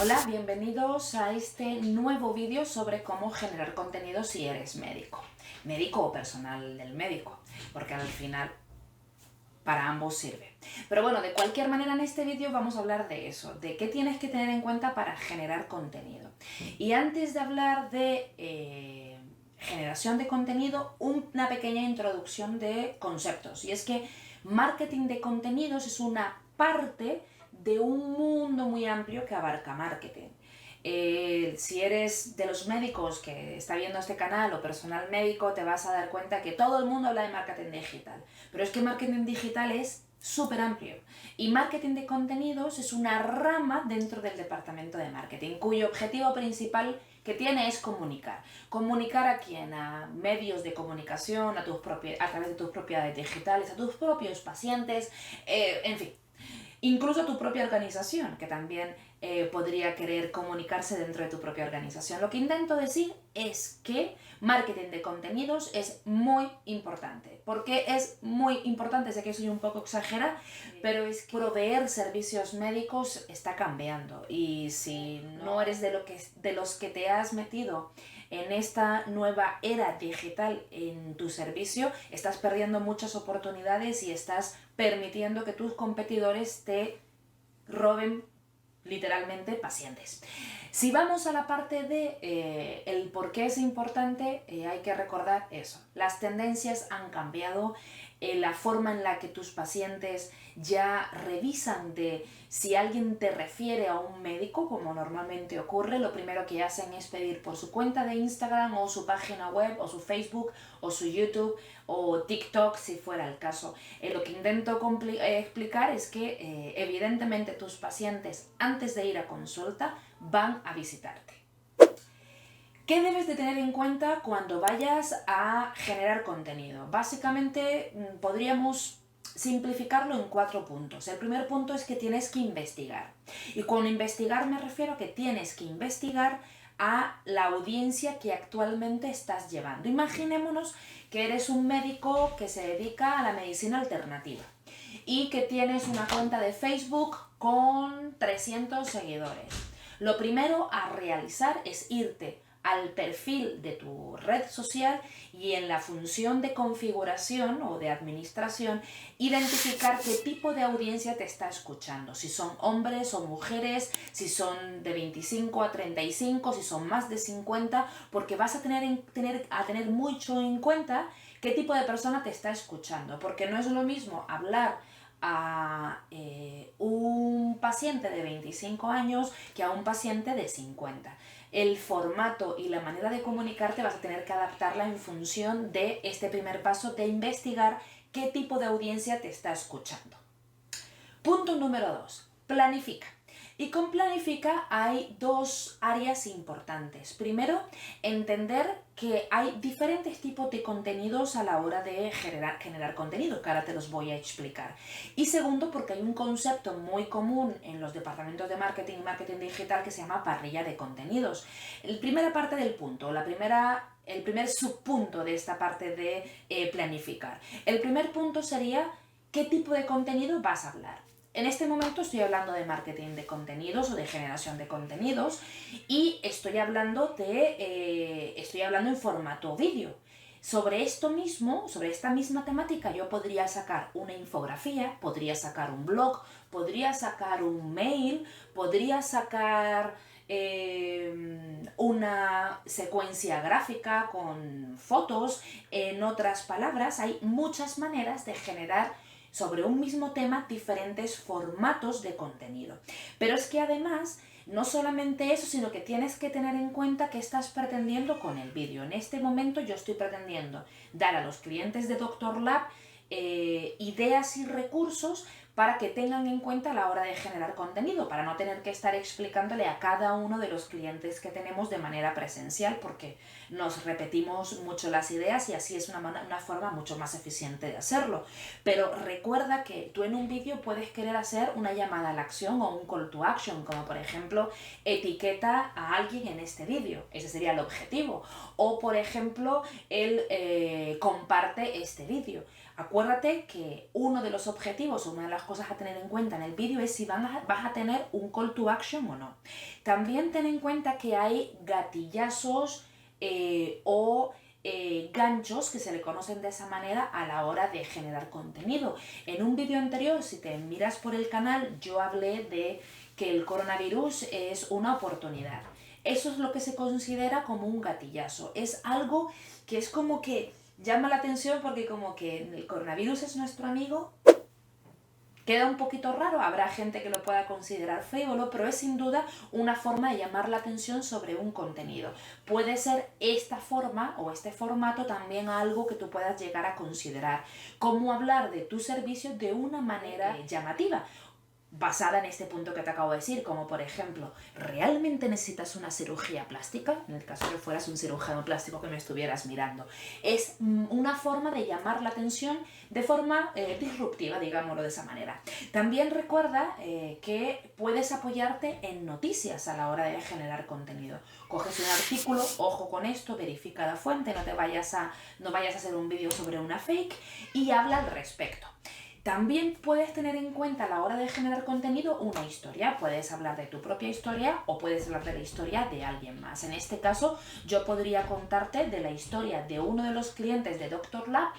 Hola, bienvenidos a este nuevo vídeo sobre cómo generar contenido si eres médico o personal del médico, porque al final para ambos sirve. Pero bueno, de cualquier manera en este vídeo vamos a hablar de eso, de qué tienes que tener en cuenta para generar contenido. Y antes de hablar de generación de contenido, una pequeña introducción de conceptos. Y es que marketing de contenidos es una parte de un mundo muy amplio que abarca marketing. Si eres de los médicos que está viendo este canal o personal médico, te vas a dar cuenta que todo el mundo habla de marketing digital. Pero es que marketing digital es súper amplio. Y marketing de contenidos es una rama dentro del departamento de marketing, cuyo objetivo principal que tiene es comunicar. ¿Comunicar a quién? A medios de comunicación, a través de tus propiedades digitales, a tus propios pacientes, en fin. Incluso a tu propia organización, que también podría querer comunicarse dentro de tu propia organización. Lo que intento decir es que marketing de contenidos es muy importante. ¿Por qué es muy importante? Sé que soy un poco exagerada, pero es que proveer servicios médicos está cambiando. Y si no eres de los que te has metido en esta nueva era digital en tu servicio, estás perdiendo muchas oportunidades y estás permitiendo que tus competidores te roben literalmente pacientes. Si vamos a la parte de el por qué es importante, hay que recordar eso. Las tendencias han cambiado, la forma en la que tus pacientes ya revisan de si alguien te refiere a un médico, como normalmente ocurre, lo primero que hacen es pedir por su cuenta de Instagram o su página web o su Facebook o su YouTube o TikTok si fuera el caso. Lo que intento explicar es que evidentemente tus pacientes antes de ir a consulta van a visitarte. ¿Qué debes de tener en cuenta cuando vayas a generar contenido? Básicamente podríamos simplificarlo en 4 puntos. El primer punto es que tienes que investigar. Y con investigar me refiero a que tienes que investigar a la audiencia que actualmente estás llevando. Imaginémonos que eres un médico que se dedica a la medicina alternativa y que tienes una cuenta de Facebook con 300 seguidores. Lo primero a realizar es irte al perfil de tu red social y en la función de configuración o de administración identificar qué tipo de audiencia te está escuchando, si son hombres o mujeres, si son de 25 a 35, si son más de 50, porque vas a tener mucho en cuenta qué tipo de persona te está escuchando, porque no es lo mismo hablar a un paciente de 25 años que a un paciente de 50. El formato y la manera de comunicarte vas a tener que adaptarla en función de este primer paso de investigar qué tipo de audiencia te está escuchando. Punto número 2. Planifica. Y con planifica hay 2 áreas importantes. Primero, entender que hay diferentes tipos de contenidos a la hora de generar contenido, que ahora te los voy a explicar. Y segundo, porque hay un concepto muy común en los departamentos de marketing y marketing digital que se llama parrilla de contenidos. La primera parte del punto, el primer subpunto de esta parte de planificar. El primer punto sería qué tipo de contenido vas a hablar. En este momento estoy hablando de marketing de contenidos o de generación de contenidos y estoy hablando en formato vídeo. Sobre esto mismo, sobre esta misma temática, yo podría sacar una infografía, podría sacar un blog, podría sacar un mail, podría sacar una secuencia gráfica con fotos. En otras palabras, hay muchas maneras de generar sobre un mismo tema diferentes formatos de contenido. Pero es que además, no solamente eso, sino que tienes que tener en cuenta qué estás pretendiendo con el vídeo. En este momento yo estoy pretendiendo dar a los clientes de Doctor Lab ideas y recursos para que tengan en cuenta a la hora de generar contenido, para no tener que estar explicándole a cada uno de los clientes que tenemos de manera presencial, porque nos repetimos mucho las ideas y así es una forma mucho más eficiente de hacerlo. Pero recuerda que tú en un vídeo puedes querer hacer una llamada a la acción o un call to action, como por ejemplo, etiqueta a alguien en este vídeo, ese sería el objetivo. O por ejemplo, comparte este vídeo. Acuérdate que uno de los objetivos, una de las cosas a tener en cuenta en el vídeo es si vas a tener un call to action o no. También ten en cuenta que hay gatillazos o ganchos, que se le conocen de esa manera a la hora de generar contenido. En un vídeo anterior, si te miras por el canal, yo hablé de que el coronavirus es una oportunidad. Eso es lo que se considera como un gatillazo. Es algo que es como que llama la atención porque como que el coronavirus es nuestro amigo. Queda un poquito raro, habrá gente que lo pueda considerar frívolo, pero es sin duda una forma de llamar la atención sobre un contenido. Puede ser esta forma o este formato también algo que tú puedas llegar a considerar. Cómo hablar de tu servicio de una manera llamativa, basada en este punto que te acabo de decir, como por ejemplo, ¿realmente necesitas una cirugía plástica? En el caso de que fueras un cirujano plástico que me estuvieras mirando. Es una forma de llamar la atención de forma disruptiva, digámoslo de esa manera. También recuerda que puedes apoyarte en noticias a la hora de generar contenido. Coges un artículo, ojo con esto, verifica la fuente, no vayas a hacer un vídeo sobre una fake y habla al respecto. También puedes tener en cuenta a la hora de generar contenido una historia. Puedes hablar de tu propia historia o puedes hablar de la historia de alguien más. En este caso, yo podría contarte de la historia de uno de los clientes de Doctor Lab,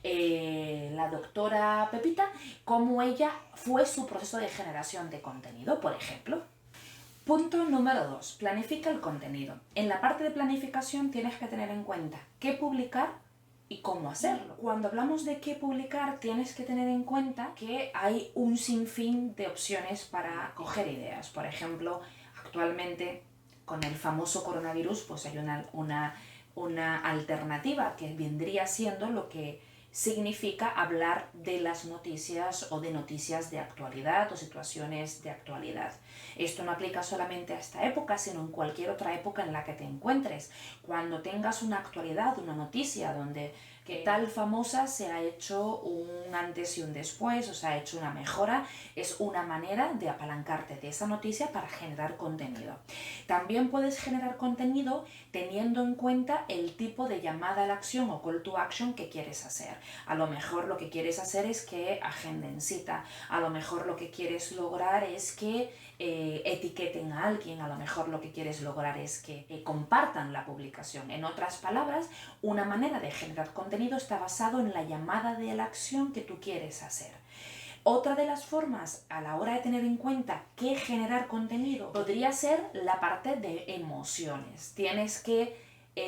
la doctora Pepita, cómo ella fue su proceso de generación de contenido, por ejemplo. Punto número 2. Planifica el contenido. En la parte de planificación tienes que tener en cuenta qué publicar y cómo hacerlo. Cuando hablamos de qué publicar, tienes que tener en cuenta que hay un sinfín de opciones para coger ideas. Por ejemplo, actualmente con el famoso coronavirus, pues hay una alternativa que vendría siendo lo que significa hablar de las noticias o de noticias de actualidad o situaciones de actualidad. Esto no aplica solamente a esta época, sino en cualquier otra época en la que te encuentres. Cuando tengas una actualidad, una noticia donde que tal famosa se ha hecho un antes y un después, o se ha hecho una mejora, es una manera de apalancarte de esa noticia para generar contenido. También puedes generar contenido teniendo en cuenta el tipo de llamada a la acción o call to action que quieres hacer. A lo mejor lo que quieres hacer es que agenden cita, a lo mejor lo que quieres lograr es que etiqueten a alguien, a lo mejor lo que quieres lograr es que compartan la publicación. En otras palabras, una manera de generar contenido está basado en la llamada de la acción que tú quieres hacer. Otra de las formas a la hora de tener en cuenta qué generar contenido podría ser la parte de emociones. Tienes que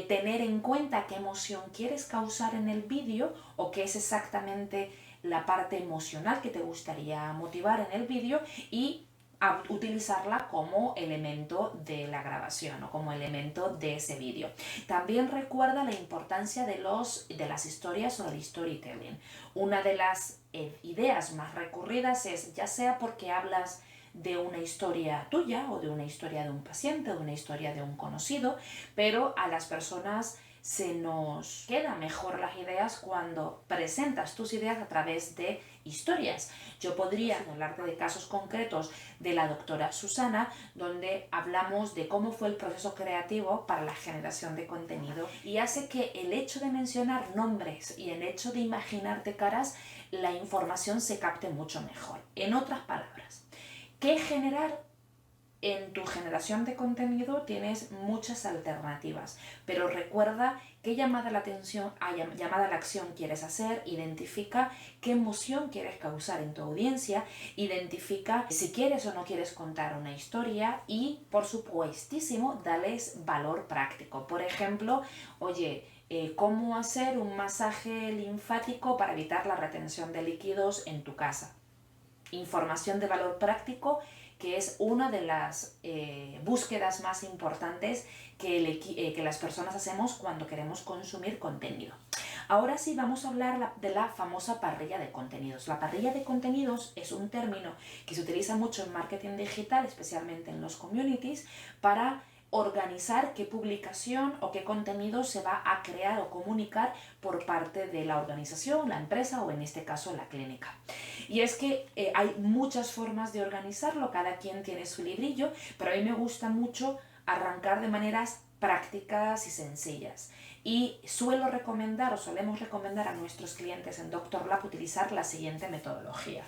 tener en cuenta qué emoción quieres causar en el vídeo o qué es exactamente la parte emocional que te gustaría motivar en el vídeo y a utilizarla como elemento de la grabación o como elemento de ese vídeo. También recuerda la importancia de las historias o del storytelling. Una de las ideas más recurridas es, ya sea porque hablas de una historia tuya o de una historia de un paciente o de una historia de un conocido, pero a las personas se nos quedan mejor las ideas cuando presentas tus ideas a través de historias. Yo podría hablarte de casos concretos de la doctora Susana, donde hablamos de cómo fue el proceso creativo para la generación de contenido y hace que el hecho de mencionar nombres y el hecho de imaginarte caras, la información se capte mucho mejor. En otras palabras, ¿qué generar? En tu generación de contenido tienes muchas alternativas, pero recuerda qué llamada a la acción quieres hacer, identifica qué emoción quieres causar en tu audiencia, identifica si quieres o no quieres contar una historia y, por supuestísimo, dales valor práctico. Por ejemplo, oye, ¿cómo hacer un masaje linfático para evitar la retención de líquidos en tu casa? Información de valor práctico, que es una de las búsquedas más importantes que las personas hacemos cuando queremos consumir contenido. Ahora sí vamos a hablar de la famosa parrilla de contenidos. La parrilla de contenidos es un término que se utiliza mucho en marketing digital, especialmente en los communities, para organizar qué publicación o qué contenido se va a crear o comunicar por parte de la organización, la empresa o en este caso la clínica. Y es que hay muchas formas de organizarlo, cada quien tiene su librillo, pero a mí me gusta mucho arrancar de maneras prácticas y sencillas. y suelo recomendar o solemos recomendar a nuestros clientes en Doctor Lab utilizar la siguiente metodología.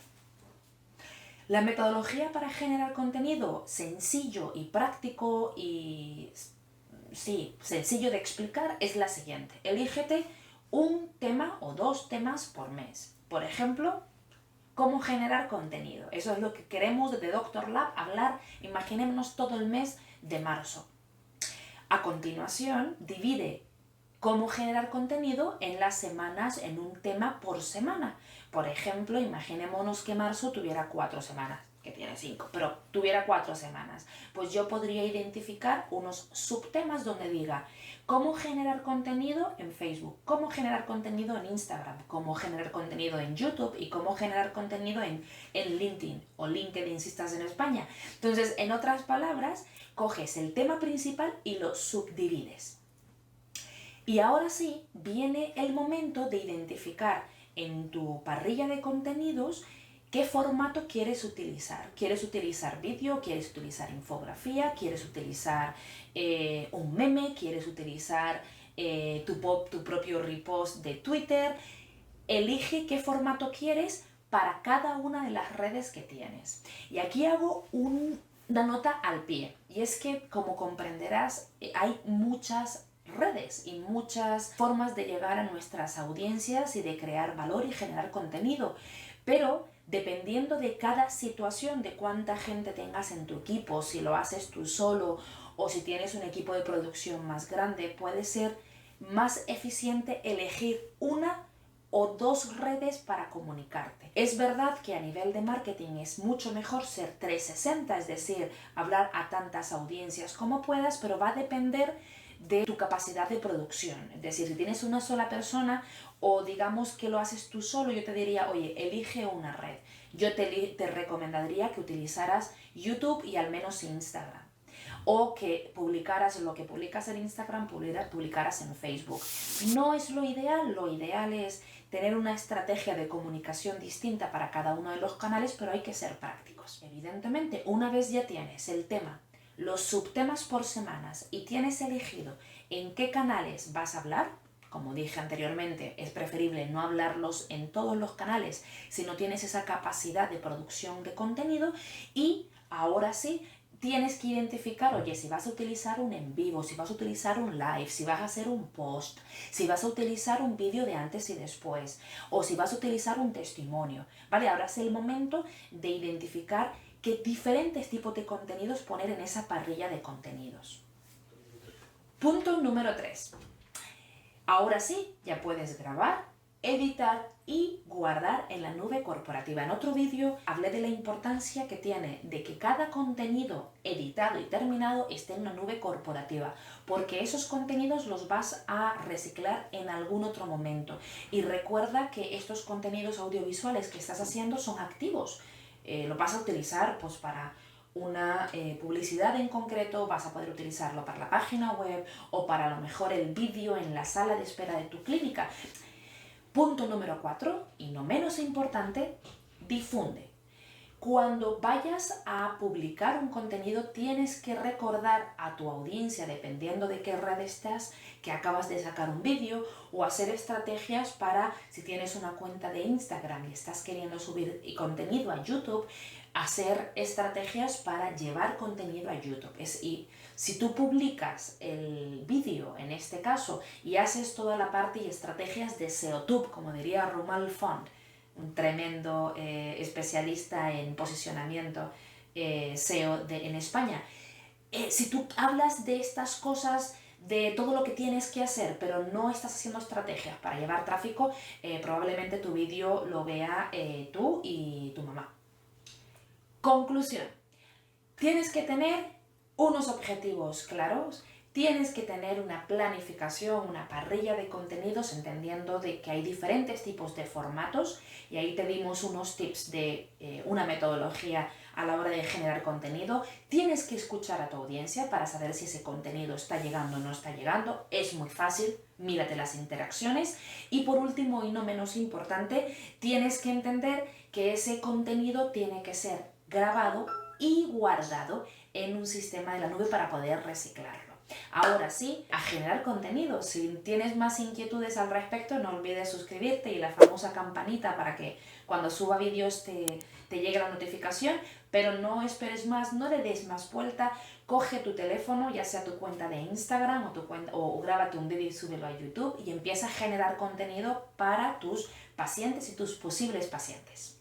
La metodología para generar contenido sencillo y práctico y sencillo de explicar es la siguiente. Elígete un tema o 2 temas por mes. Por ejemplo, cómo generar contenido. Eso es lo que queremos desde Doctor Lab hablar. Imaginémonos todo el mes de marzo. A continuación, divide cómo generar contenido en las semanas, en un tema por semana. Por ejemplo, imaginémonos que marzo tuviera 4 semanas, que tiene 5, pero tuviera 4 semanas. Pues yo podría identificar unos subtemas donde diga cómo generar contenido en Facebook, cómo generar contenido en Instagram, cómo generar contenido en YouTube y cómo generar contenido en LinkedIn o LinkedIn si estás en España. Entonces, en otras palabras, coges el tema principal y lo subdivides. Y ahora sí, viene el momento de identificar en tu parrilla de contenidos qué formato quieres utilizar. ¿Quieres utilizar vídeo? ¿Quieres utilizar infografía? ¿Quieres utilizar un meme? ¿Quieres utilizar tu propio repost de Twitter? Elige qué formato quieres para cada una de las redes que tienes. Y aquí hago una nota al pie. Y es que, como comprenderás, hay muchas redes y muchas formas de llegar a nuestras audiencias y de crear valor y generar contenido, pero dependiendo de cada situación, de cuánta gente tengas en tu equipo, si lo haces tú solo o si tienes un equipo de producción más grande, puede ser más eficiente elegir una o 2 redes para comunicarte. Es verdad que a nivel de marketing es mucho mejor ser 360, es decir, hablar a tantas audiencias como puedas, pero va a depender de tu capacidad de producción. Es decir, si tienes una sola persona o digamos que lo haces tú solo, yo te diría, oye, elige una red. Yo te recomendaría que utilizaras YouTube y al menos Instagram. O que publicaras lo que publicas en Instagram, publicaras en Facebook. No es lo ideal es tener una estrategia de comunicación distinta para cada uno de los canales, pero hay que ser prácticos. Evidentemente, una vez ya tienes el tema, los subtemas por semanas y tienes elegido en qué canales vas a hablar, como dije anteriormente, es preferible no hablarlos en todos los canales si no tienes esa capacidad de producción de contenido y ahora sí, tienes que identificar, oye, si vas a utilizar un en vivo, si vas a utilizar un live, si vas a hacer un post, si vas a utilizar un vídeo de antes y después, o si vas a utilizar un testimonio, ¿vale? Ahora es el momento de identificar qué diferentes tipos de contenidos poner en esa parrilla de contenidos. Punto número 3. Ahora sí, ya puedes grabar, editar y guardar en la nube corporativa. En otro vídeo hablé de la importancia que tiene de que cada contenido editado y terminado esté en la nube corporativa, porque esos contenidos los vas a reciclar en algún otro momento. Y recuerda que estos contenidos audiovisuales que estás haciendo son activos. Lo vas a utilizar pues para una publicidad en concreto, vas a poder utilizarlo para la página web o para a lo mejor el vídeo en la sala de espera de tu clínica. Punto número 4, y no menos importante, difunde. Cuando vayas a publicar un contenido tienes que recordar a tu audiencia, dependiendo de qué red estás, que acabas de sacar un vídeo o hacer estrategias para, si tienes una cuenta de Instagram y estás queriendo subir contenido a YouTube, hacer estrategias para llevar contenido a YouTube. Y si tú publicas el vídeo, en este caso, y haces toda la parte y estrategias de SEOtube, como diría Romuald Font, un tremendo especialista en posicionamiento SEO en España. Si tú hablas de estas cosas, de todo lo que tienes que hacer, pero no estás haciendo estrategias para llevar tráfico, probablemente tu vídeo lo vea tú y tu mamá. Conclusión. Tienes que tener unos objetivos claros. Tienes que tener una planificación, una parrilla de contenidos, entendiendo de que hay diferentes tipos de formatos y ahí te dimos unos tips de una metodología a la hora de generar contenido. Tienes que escuchar a tu audiencia para saber si ese contenido está llegando o no está llegando. Es muy fácil, mírate las interacciones. Y por último y no menos importante, tienes que entender que ese contenido tiene que ser grabado y guardado en un sistema de la nube para poder reciclarlo. Ahora sí, a generar contenido. Si tienes más inquietudes al respecto, no olvides suscribirte y la famosa campanita para que cuando suba vídeos te llegue la notificación, pero no esperes más, no le des más vuelta, coge tu teléfono, ya sea tu cuenta de Instagram o grábate un vídeo y súbelo a YouTube y empieza a generar contenido para tus pacientes y tus posibles pacientes.